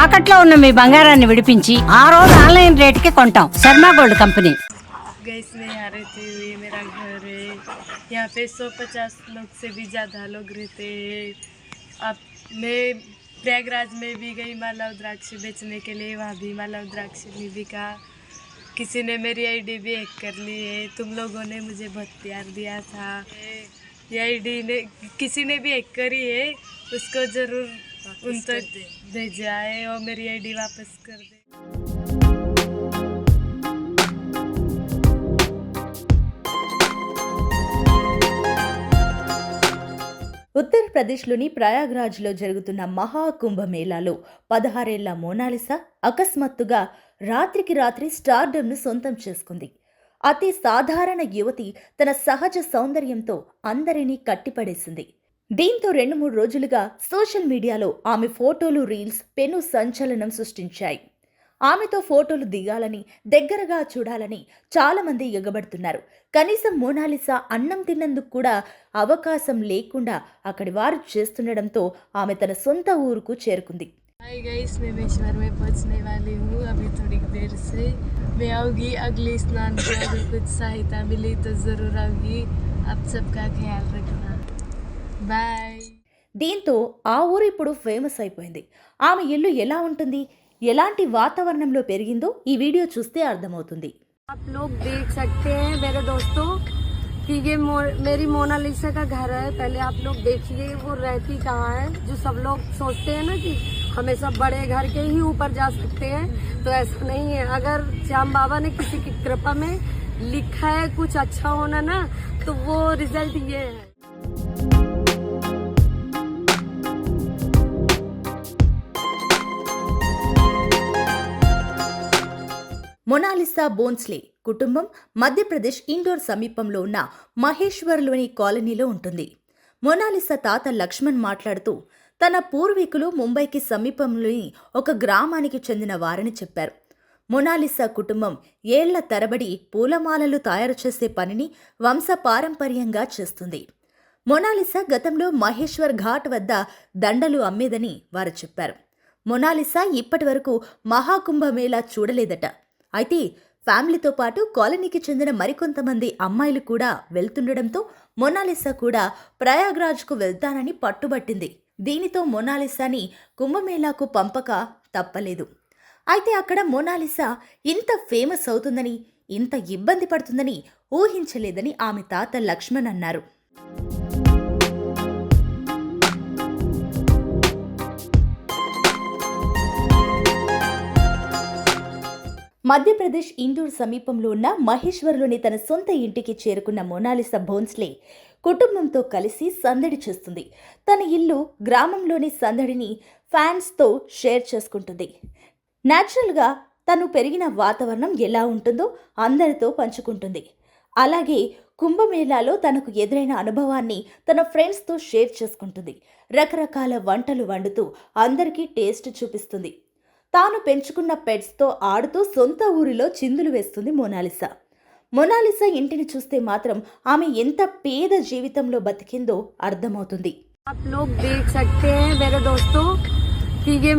తాకట్లో ఉన్న మీ బంగారాన్ని విడిపించి ఆ రోజు ఆన్లైన్ రేటుకి కొంటాం. Sharma gold company. गैस में यहाँ रहते हुए मेरा घर है। यहाँ पे 150 लोग से भी ज़्यादा लोग रहते हैं। अब मैं प्रयागराज में भी गई माला रुद्राक्ष बेचने के लिए, वहाँ भी माला रुद्राक्ष नहीं बिका। किसी ने मेरी आईडी भी हैक कर ली है। तुम लोगों ने मुझे बहुत प्यार दिया था। ये आईडी ने किसी ने भी हैक करी है, उसको ज़रूर उन तक भेजाए और मेरी आईडी वापस कर दे। ఉత్తరప్రదేశ్లోని ప్రయాగ్రాజ్లో జరుగుతున్న మహాకుంభమేళాలో 16 ఏళ్ల మోనాలిసా అకస్మాత్తుగా రాత్రికి రాత్రి స్టార్డమ్ను సొంతం చేసుకుంది. అతి సాధారణ యువతి తన సహజ సౌందర్యంతో అందరినీ కట్టిపడేసింది. దీంతో 2-3 రోజులుగా సోషల్ మీడియాలో ఆమె ఫోటోలు, రీల్స్ పెను సంచలనం సృష్టించాయి. ఆమెతో ఫోటోలు దిగాలని, దగ్గరగా చూడాలని చాలామంది ఎగబడుతున్నారు. కనీసం మోనాలిసా అన్నం తిన్నందుకు కూడా అవకాశం లేకుండా అక్కడి వారు చేస్తుండడంతో ఆమె తన సొంత ఊరుకు చేరుకుంది. हाय गाइस, मैं मेश्वर में पहुंचने वाली हूँ अभी थोड़ी देर से। मैं आऊँगी अगले स्नान को, अगर कुछ सहायता मिली तो ज़रूर आऊँगी। आप सबका ख्याल रखना, बाय। దీంతో ఆ ఊరు ఇప్పుడు ఫేమస్ అయిపోయింది. ఆమె ఇల్లు ఎలా ఉంటుంది, ఎలాంటి వాతావరణంలో పెరిగిందో ఈ వీడియో చూస్తే అర్థమవుతుంది. आप लोग देख सकते हैं मेरे दोस्तों कि ये मेरी मोनालिसा का घर है। पहले आप लोग देखिए वो रहती कहाँ है। जो सब लोग सोचते हैं ना कि हमेशा बड़े घर के ही ऊपर जा सकते हैं, तो ऐसा नहीं है। अगर श्याम बाबा ने किसी की कृपा में लिखा है कुछ अच्छा होना ना, तो वो रिजल्ट ये है। మొనాలిసా బోన్స్లే కుటుంబం మధ్యప్రదేశ్ ఇండోర్ సమీపంలో ఉన్న మహేశ్వర్లోని కాలనీలో ఉంటుంది. మొనాలిసా తాత లక్ష్మణ్ మాట్లాడుతూ తన పూర్వీకులు ముంబైకి సమీపంలోని ఒక గ్రామానికి చెందిన వారని చెప్పారు. మొనాలిసా కుటుంబం ఏళ్ల తరబడి పూలమాలలు తయారు చేసే పనిని వంశపారంపర్యంగా చేస్తుంది. మొనాలిసా గతంలో మహేశ్వర్ ఘాట్ వద్ద దండలు అమ్మేదని వారు చెప్పారు. మొనాలిసా ఇప్పటి వరకు మహాకుంభమేళా చూడలేదట. అయితే ఫ్యామిలీతో పాటు కాలనీకి చెందిన మరికొంతమంది అమ్మాయిలు కూడా వెళ్తుండడంతో మొనాలిసా కూడా ప్రయాగ్రాజ్కు వెళ్తానని పట్టుబట్టింది. దీనితో మొనాలిసాని కుంభమేళాకు పంపక తప్పలేదు. అయితే అక్కడ మొనాలిసా ఇంత ఫేమస్ అవుతుందని, ఇంత ఇబ్బంది పడుతుందని ఊహించలేదని ఆమె తాత లక్ష్మణ్ అన్నారు. మధ్యప్రదేశ్ ఇండోర్ సమీపంలో ఉన్న మహేశ్వర్లోని తన సొంత ఇంటికి చేరుకున్న మొనాలిసా బోన్స్లే కుటుంబంతో కలిసి సందడి చేస్తుంది. తన ఇల్లు గ్రామంలోని సందడిని ఫ్యాన్స్తో షేర్ చేసుకుంటుంది. న్యాచురల్గా తను పెరిగిన వాతావరణం ఎలా ఉంటుందో అందరితో పంచుకుంటుంది. అలాగే కుంభమేళాలో తనకు ఎదురైన అనుభవాన్ని తన ఫ్రెండ్స్తో షేర్ చేసుకుంటుంది. రకరకాల వంటలు వండుతూ అందరికీ టేస్ట్ చూపిస్తుంది. తాను పెంచుకున్న పెట్స్తో ఆడుతూ సొంత ఊరిలో చిందులు వేస్తుంది మొనాలిసా. మొనాలిసా ఇంటిని చూస్తే మాత్రం ఆమె ఎంత పేద జీవితంలో బతికిందో అర్థమవుతుంది. आप लोग देख सकते हैं मेरे दोस्तों कि ये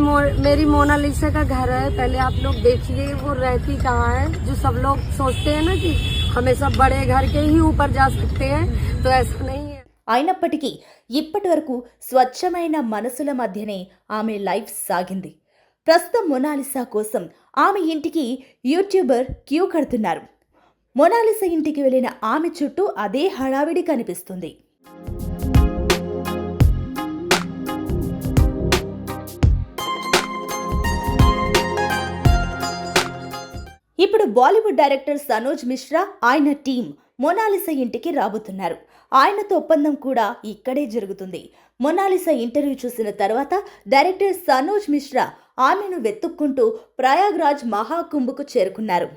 मेरी मोनालिसा का घर है। पहले आप लोग देखिए वो रहती कहाँ है। जो सब लोग सोचते हैं ना कि हमेशा बड़े घर के ही ऊपर जा सकते हैं, तो ऐसा नहीं है। అయినప్పటికీ ఇప్పటి వరకు స్వచ్ఛమైన మనసుల మధ్యనే ఆమె లైఫ్ సాగింది. ప్రస్తుతం మొనాలిసా కోసం ఆమె ఇంటికి యూట్యూబర్ క్యూ కడుతున్నారు. మొనాలిసా ఇంటికి వెళ్ళిన ఆమె చుట్టూ అదే హడావిడి కనిపిస్తుంది. ఇప్పుడు బాలీవుడ్ డైరెక్టర్ సనోజ్ మిశ్రా, ఆయన టీం మొనాలిసా ఇంటికి రాబోతున్నారు. ఆయనతో ఒప్పందం కూడా ఇక్కడే జరుగుతుంది. మొనాలిసా ఇంటర్వ్యూ చూసిన తర్వాత డైరెక్టర్ సనోజ్ మిశ్రా ఆమెను వెతుక్కుంటూ ప్రయాగ్రాజ్ మహాకుంభకు చేరుకున్నారు.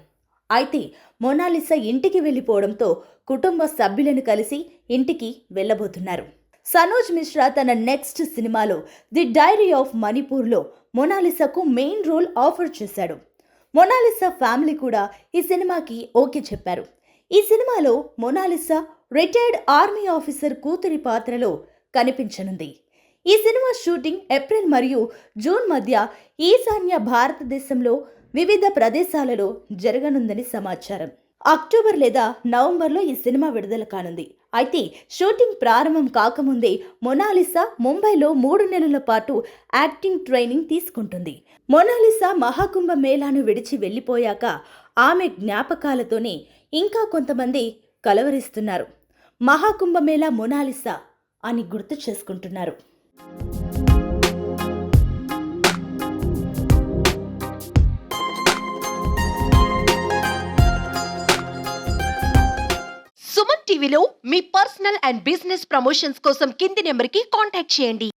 అయితే మొనాలిసా ఇంటికి వెళ్ళిపోవడంతో కుటుంబ సభ్యులను కలిసి ఇంటికి వెళ్ళబోతున్నారు. సనోజ్ మిశ్రా తన నెక్స్ట్ సినిమాలో ది డైరీ ఆఫ్ మణిపూర్లో మొనాలిసాకు మెయిన్ రోల్ ఆఫర్ చేశాడు. మొనాలిసా ఫ్యామిలీ కూడా ఈ సినిమాకి ఓకే చెప్పారు. ఈ సినిమాలో మొనాలిసా రిటైర్డ్ ఆర్మీ ఆఫీసర్ కూతురి పాత్రలో కనిపించనుంది. ఈ సినిమా షూటింగ్ ఏప్రిల్ మరియు జూన్ మధ్య ఈశాన్య భారతదేశంలో వివిధ ప్రదేశాలలో జరగనుందని సమాచారం. అక్టోబర్ లేదా నవంబర్లో ఈ సినిమా విడుదల కానుంది. అయితే షూటింగ్ ప్రారంభం కాకముందే మొనాలిసా ముంబైలో 3 నెలల పాటు యాక్టింగ్ ట్రైనింగ్ తీసుకుంటుంది. మొనాలిసా మహాకుంభ మేళాను విడిచి వెళ్ళిపోయాక ఆమె జ్ఞాపకాలతోనే ఇంకా కొంతమంది కలవరిస్తున్నారు. మహాకుంభమేళా మొనాలిసా అని గుర్తు చేసుకుంటున్నారు. సుమన్ టీవీలో మీ పర్సనల్ అండ్ బిజినెస్ ప్రమోషన్స్ కోసం కింది నెంబర్కి కాంటాక్ట్ చేయండి.